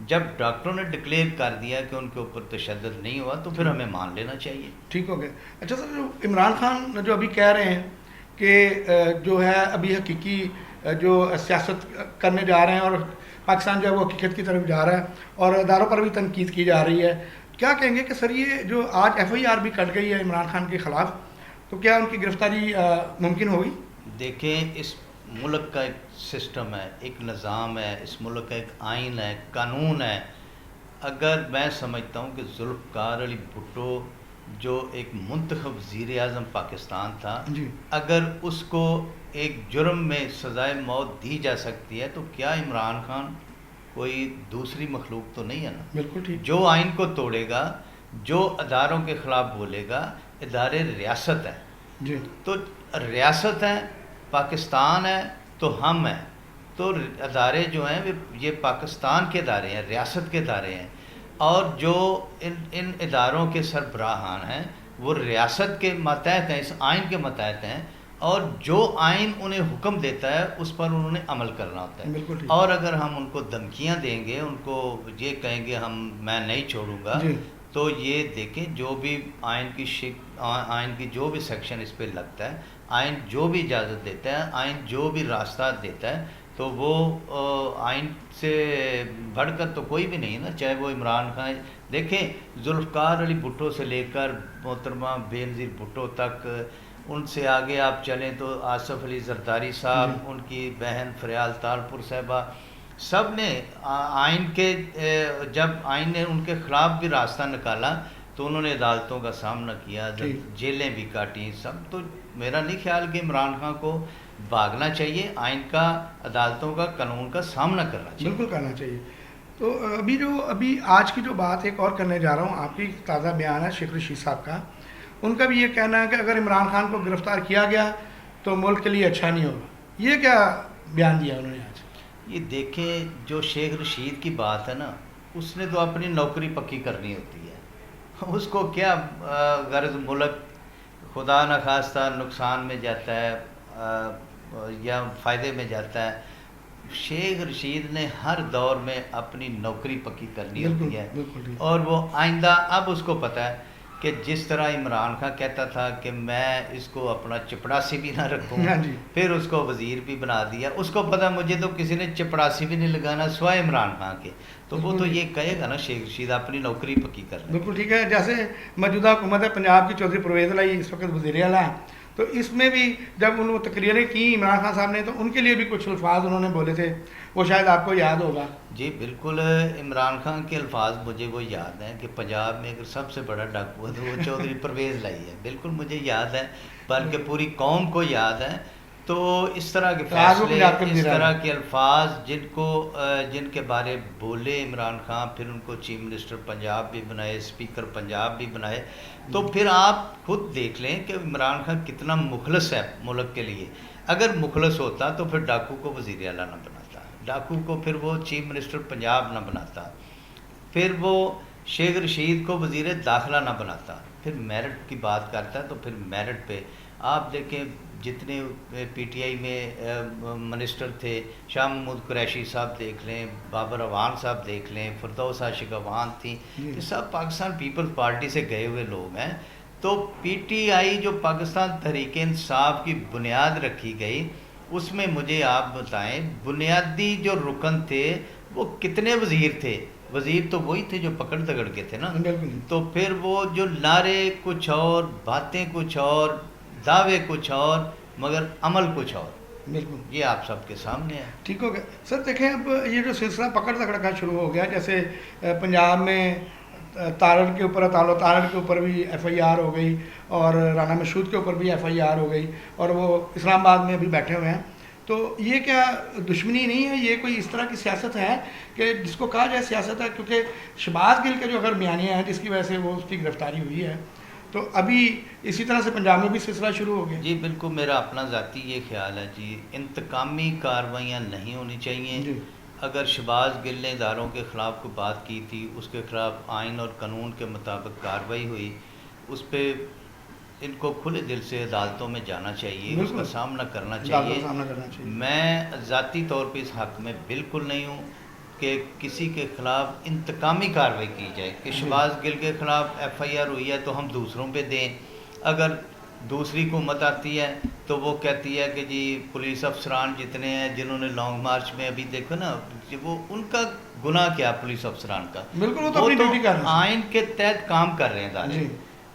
جب ڈاکٹروں نے ڈکلیئر کر دیا کہ ان کے اوپر تشدد نہیں ہوا تو پھر ہمیں مان لینا چاہیے. ٹھیک ہو گیا. اچھا سر، جو عمران خان جو ابھی کہہ رہے ہیں کہ جو ہے ابھی حقیقی جو سیاست کرنے جا رہے ہیں اور پاکستان جو ہے وہ حقیقت کی طرف جا رہا ہے اور اداروں پر بھی تنقید کی جا رہی ہے، کیا کہیں گے کہ سر یہ جو آج ایف آئی آر بھی کٹ گئی ہے عمران خان کے خلاف، تو کیا ان کی گرفتاری ممکن ہوگی؟ دیکھیں، اس ملک کا ایک سسٹم ہے، ایک نظام ہے، اس ملک کا ایک آئین ہے، قانون ہے. اگر میں سمجھتا ہوں کہ ذوالفقار علی بھٹو جو ایک منتخب وزیر اعظم پاکستان تھا، جی اگر اس کو ایک جرم میں سزائے موت دی جا سکتی ہے تو کیا عمران خان کوئی دوسری مخلوق تو نہیں ہے نا. بالکل ٹھیک. جو آئین کو توڑے گا، جو اداروں کے خلاف بولے گا، ادارے ریاست ہے. جی تو ریاست ہے، پاکستان ہے تو ہم ہیں. تو ادارے جو ہیں یہ پاکستان کے ادارے ہیں، ریاست کے ادارے ہیں، اور جو ان اداروں کے سربراہان ہیں وہ ریاست کے ماتحت ہیں، اس آئین کے ماتحت ہیں، اور جو آئین انہیں حکم دیتا ہے اس پر انہوں نے عمل کرنا ہوتا ہے. بالکل ٹھیک. اور اگر ہم ان کو دھمکیاں دیں گے، ان کو یہ کہیں گے میں نہیں چھوڑوں گا، جی تو یہ دیکھیں جو بھی آئین کی جو بھی سیکشن اس پہ لگتا ہے، آئین جو بھی اجازت دیتا ہے، آئین جو بھی راستہ دیتا ہے، تو وہ آئین سے بڑھ کر تو کوئی بھی نہیں نا. چاہے وہ عمران خان، دیکھیں ذوالفقار علی بھٹو سے لے کر محترمہ بے نظیر بھٹو تک، ان سے آگے آپ چلیں تو آصف علی زرداری صاحب، ان کی بہن فریال تالپور صاحبہ، سب نے آئین کے جب آئین نے ان کے خلاف بھی راستہ نکالا تو انہوں نے عدالتوں کا سامنا کیا، جیلیں بھی کاٹیں سب. تو میرا نہیں خیال کہ عمران خان کو بھاگنا چاہیے، آئین کا، عدالتوں کا، قانون کا سامنا کرنا چاہیے. بالکل کرنا چاہیے. تو ابھی آج کی جو بات ایک اور کرنے جا رہا ہوں، آپ کی تازہ بیان ہے شیخ رشید صاحب کا. ان کا بھی یہ کہنا ہے کہ اگر عمران خان کو گرفتار کیا گیا تو ملک کے لیے اچھا نہیں ہوگا. یہ کیا بیان دیا انہوں نے آج؟ یہ دیکھیں، جو شیخ رشید کی بات ہے نا، اس نے تو اپنی نوکری پکی کرنی ہوتی ہے. اس کو کیا غرض ملک خدا نخواستہ نقصان میں جاتا ہے یا فائدے میں جاتا ہے. شیخ رشید نے ہر دور میں اپنی نوکری پکی کرنی ہوتی ہے، اور وہ آئندہ اب اس کو پتہ ہے کہ جس طرح عمران خان کہتا تھا کہ میں اس کو اپنا چپڑاسی بھی نہ رکھوں، پھر اس کو وزیر بھی بنا دیا. اس کو پتہ مجھے تو کسی نے چپڑاسی بھی نہیں لگانا سوائے عمران خان کے. تو وہ تو یہ کہے گا نا شیخ رشید اپنی نوکری پکی کر لیں. بالکل ٹھیک ہے. جیسے موجودہ حکومت ہے پنجاب کی چودھری پرویز الہی اس وقت وزیر اعلیٰ ہیں، تو اس میں بھی جب انہوں نے تقریریں کی عمران خان صاحب نے تو ان کے لیے بھی کچھ الفاظ انہوں نے بولے تھے، وہ شاید آپ کو یاد ہوگا. جی بالکل، عمران خان کے الفاظ مجھے وہ یاد ہیں کہ پنجاب میں اگر سب سے بڑا ڈاکو ہے تو وہ چودھری پرویز الہی ہے. بالکل مجھے یاد ہے، بلکہ پوری قوم کو یاد ہے. تو اس طرح کے فیصلے، اس طرح کے الفاظ جن کے بارے بولے عمران خان، پھر ان کو چیف منسٹر پنجاب بھی بنائے، اسپیکر پنجاب بھی بنائے، تو پھر آپ خود دیکھ لیں کہ عمران خان کتنا مخلص ہے ملک کے لیے. اگر مخلص ہوتا تو پھر ڈاکو کو وزیر اعلیٰ نہ بناتا، ڈاکو کو پھر وہ چیف منسٹر پنجاب نہ بناتا، پھر وہ شیخ رشید کو وزیر داخلہ نہ بناتا. پھر میرٹ کی بات کرتا ہے تو پھر میرٹ پہ آپ دیکھیں جتنے پی ٹی آئی میں منسٹر تھے، شاہ محمود قریشی صاحب دیکھ لیں، بابر اعوان صاحب دیکھ لیں، فردوس عاشق اعوان تھیں، یہ سب پاکستان پیپلز پارٹی سے گئے ہوئے لوگ ہیں. تو پی ٹی آئی جو پاکستان تحریک انصاف کی بنیاد رکھی گئی، اس میں مجھے آپ بتائیں بنیادی جو رکن تھے وہ کتنے وزیر تھے؟ وزیر تو وہی تھے جو پکڑ دگڑ کے تھے نا. تو پھر وہ جو نعرے کچھ اور، باتیں کچھ اور، دعوے کچھ اور، مگر عمل کچھ اور. بالکل یہ آپ سب کے سامنے ہے. ٹھیک ہو گیا. سر دیکھیں اب یہ جو سلسلہ پکڑ دکڑ کا شروع ہو گیا، جیسے پنجاب میں تارڑ کے اوپر، تارڑ کے اوپر بھی ایف آئی آر ہو گئی، اور رانا مشہود کے اوپر بھی ایف آئی آر ہو گئی، اور وہ اسلام آباد میں ابھی بیٹھے ہوئے ہیں. تو یہ کیا دشمنی نہیں ہے؟ یہ کوئی اس طرح کی سیاست ہے کہ جس کو کہا جائے سیاست ہے؟ کیونکہ شہباز گل کے جو اگر بیانیہ ہیں جس کی وجہ سے وہ اس کی گرفتاری ہوئی ہے، تو ابھی اسی طرح سے پنجاب میں بھی سلسلہ شروع ہو گیا. جی بالکل، میرا اپنا ذاتی یہ خیال ہے جی، انتقامی کارروائیاں نہیں ہونی چاہیے. جی اگر شہباز گل نے اداروں کے خلاف کوئی بات کی تھی، اس کے خلاف آئین اور قانون کے مطابق کارروائی ہوئی، اس پہ ان کو کھلے دل سے عدالتوں میں جانا چاہیے، اس کا سامنا کرنا چاہیے. میں ذاتی طور پہ اس حق میں بالکل نہیں ہوں. کہ کسی کے خلاف انتقامی کارروائی کی جائے کہ شہباز گل کے خلاف ایف آئی آر ہوئی ہے تو ہم دوسروں پہ دیں. اگر دوسری حکومت آتی ہے تو وہ کہتی ہے کہ جی پولیس افسران جتنے ہیں جنہوں نے لانگ مارچ میں ابھی دیکھو نا وہ ان کا گناہ کیا پولیس افسران کا, بالکل وہ تو اپنی ڈیوٹی کر رہے ہیں, آئین کے تحت کام کر رہے ہیں ادارے.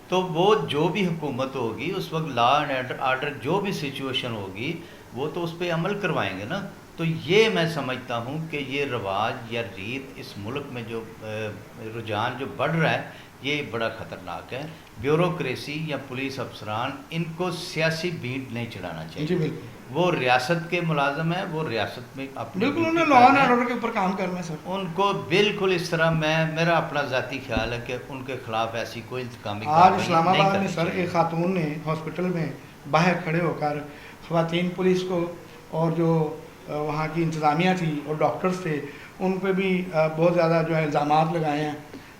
تو وہ جو بھی حکومت ہوگی اس وقت لا اینڈ آرڈر جو بھی سچویشن ہوگی وہ تو اس پہ عمل کروائیں گے نا. تو یہ میں سمجھتا ہوں کہ یہ رواج یا ریت اس ملک میں جو رجحان جو بڑھ رہا ہے یہ بڑا خطرناک ہے. بیوروکریسی یا پولیس افسران ان کو سیاسی بینٹ نہیں چڑھانا چاہیے. جی بالکل, وہ ریاست کے ملازم ہیں, وہ ریاست میں اپنی بالکل انہیں لا اینڈ آرڈر کے اوپر کام کرنا ہے سر. ان کو بالکل اس طرح میرا اپنا ذاتی خیال ہے کہ ان کے خلاف ایسی کوئی انتقامی آج اسلام آباد میں سر ایک خاتون نے ہاسپٹل میں باہر کھڑے ہو کر خواتین پولیس کو اور جو وہاں کی انتظامیہ تھی اور ڈاکٹرز تھے ان پہ بھی بہت زیادہ جو ہے الزامات لگائے ہیں,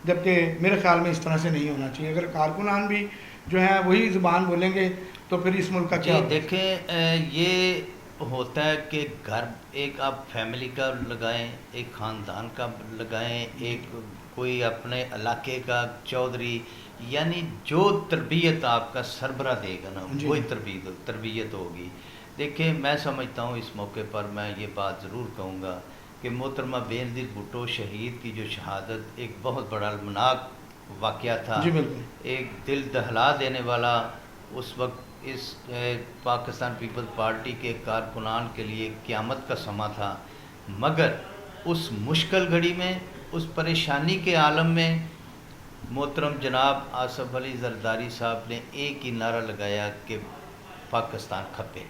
جبکہ میرے خیال میں اس طرح سے نہیں ہونا چاہیے. اگر کارکنان بھی جو ہیں وہی زبان بولیں گے تو پھر اس ملک کا کیا ہوگا؟ دیکھیں یہ ہوتا ہے کہ گھر ایک آپ فیملی کا لگائیں, ایک خاندان کا لگائیں, ایک کوئی اپنے علاقے کا چودھری, یعنی جو تربیت آپ کا سربراہ دے گا نا وہی تربیت ہوگی. دیکھیں میں سمجھتا ہوں اس موقع پر میں یہ بات ضرور کہوں گا کہ محترمہ بے نظیر بھٹو شہید کی جو شہادت ایک بہت بڑا المناک واقعہ تھا, ایک دل دہلا دینے والا اس وقت اس پاکستان پیپلز پارٹی کے کارکنان کے لیے قیامت کا سماں تھا. مگر اس مشکل گھڑی میں, اس پریشانی کے عالم میں محترم جناب آصف علی زرداری صاحب نے ایک ہی نعرہ لگایا کہ پاکستان کھپے,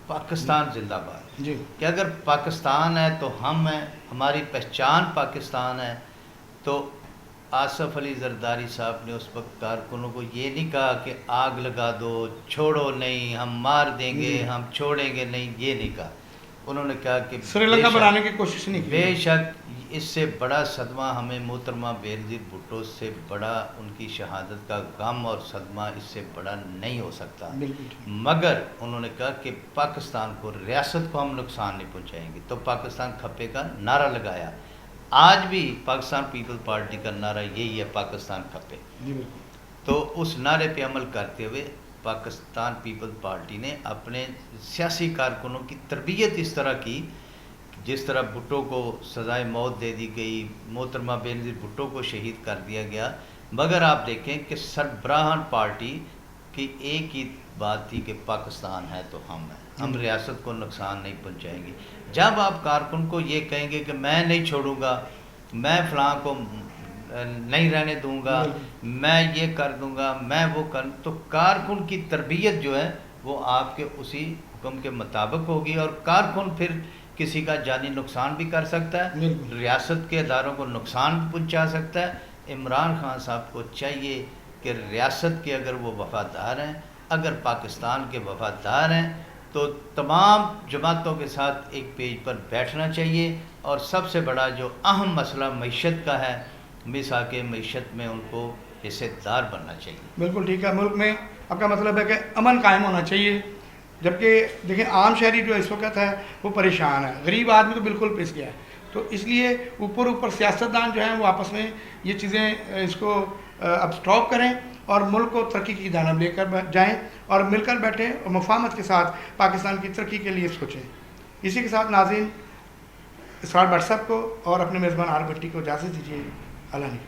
پاکستان زندہ باد. کہ اگر پاکستان ہے تو ہم ہیں, ہماری پہچان پاکستان ہے. تو آصف علی زرداری صاحب نے اس وقت کارکنوں کو یہ نہیں کہا کہ آگ لگا دو, چھوڑو نہیں, ہم مار دیں گے, ہم چھوڑیں گے نہیں, یہ نہیں کہا. انہوں نے کہا کہ سری لنکا بنانے کی کوشش نہیں کی. بے شک اس سے بڑا صدمہ ہمیں محترمہ بے نظیر بھٹو سے بڑا ان کی شہادت کا غم اور صدمہ اس سے بڑا نہیں ہو سکتا. مگر انہوں نے کہا کہ پاکستان کو, ریاست کو ہم نقصان نہیں پہنچائیں گے. تو پاکستان کھپے کا نعرہ لگایا. آج بھی پاکستان پیپل پارٹی کا نعرہ یہی ہے, پاکستان کھپے. تو اس نعرے پہ عمل کرتے ہوئے پاکستان پیپل پارٹی نے اپنے سیاسی کارکنوں کی تربیت اس طرح کی جس طرح بھٹو کو سزائے موت دے دی گئی, محترمہ بے نظیر بھٹو کو شہید کر دیا گیا. مگر آپ دیکھیں کہ سربراہان پارٹی کی ایک ہی بات تھی کہ پاکستان ہے تو ہم ہیں, ہم ریاست کو نقصان نہیں پہنچائیں گے. جب آپ کارکن کو یہ کہیں گے کہ میں نہیں چھوڑوں گا, میں فلاں کو نہیں رہنے دوں گا, میں یہ کر دوں گا, میں وہ کر, تو کارکن کی تربیت جو ہے وہ آپ کے اسی حکم کے مطابق ہوگی. اور کارکن پھر کسی کا جانی نقصان بھی کر سکتا ہے, ریاست کے اداروں کو نقصان بھی پہنچا سکتا ہے. عمران خان صاحب کو چاہیے کہ ریاست کے اگر وہ وفادار ہیں, اگر پاکستان کے وفادار ہیں, تو تمام جماعتوں کے ساتھ ایک پیج پر بیٹھنا چاہیے. اور سب سے بڑا جو اہم مسئلہ معیشت کا ہے, مساق معیشت میں ان کو حصے دار بننا چاہیے. بالکل ٹھیک ہے. ملک میں آپ کا مطلب ہے کہ امن قائم ہونا چاہیے, جبکہ دیکھیں عام شہری جو اس وقت ہے وہ پریشان ہے, غریب آدمی تو بالکل پس گیا ہے. تو اس لیے اوپر سیاستدان جو ہیں وہ آپس میں یہ چیزیں اس کو اب سٹاپ کریں اور ملک کو ترقی کی جانب لے کر جائیں اور مل کر بیٹھیں اور مفاہمت کے ساتھ پاکستان کی ترقی کے لیے سوچیں. اسی کے ساتھ ناظرین اسرار بٹ صاحب کو اور اپنے میزبان آر بٹی کو اجازت دیجیے. اللہ نے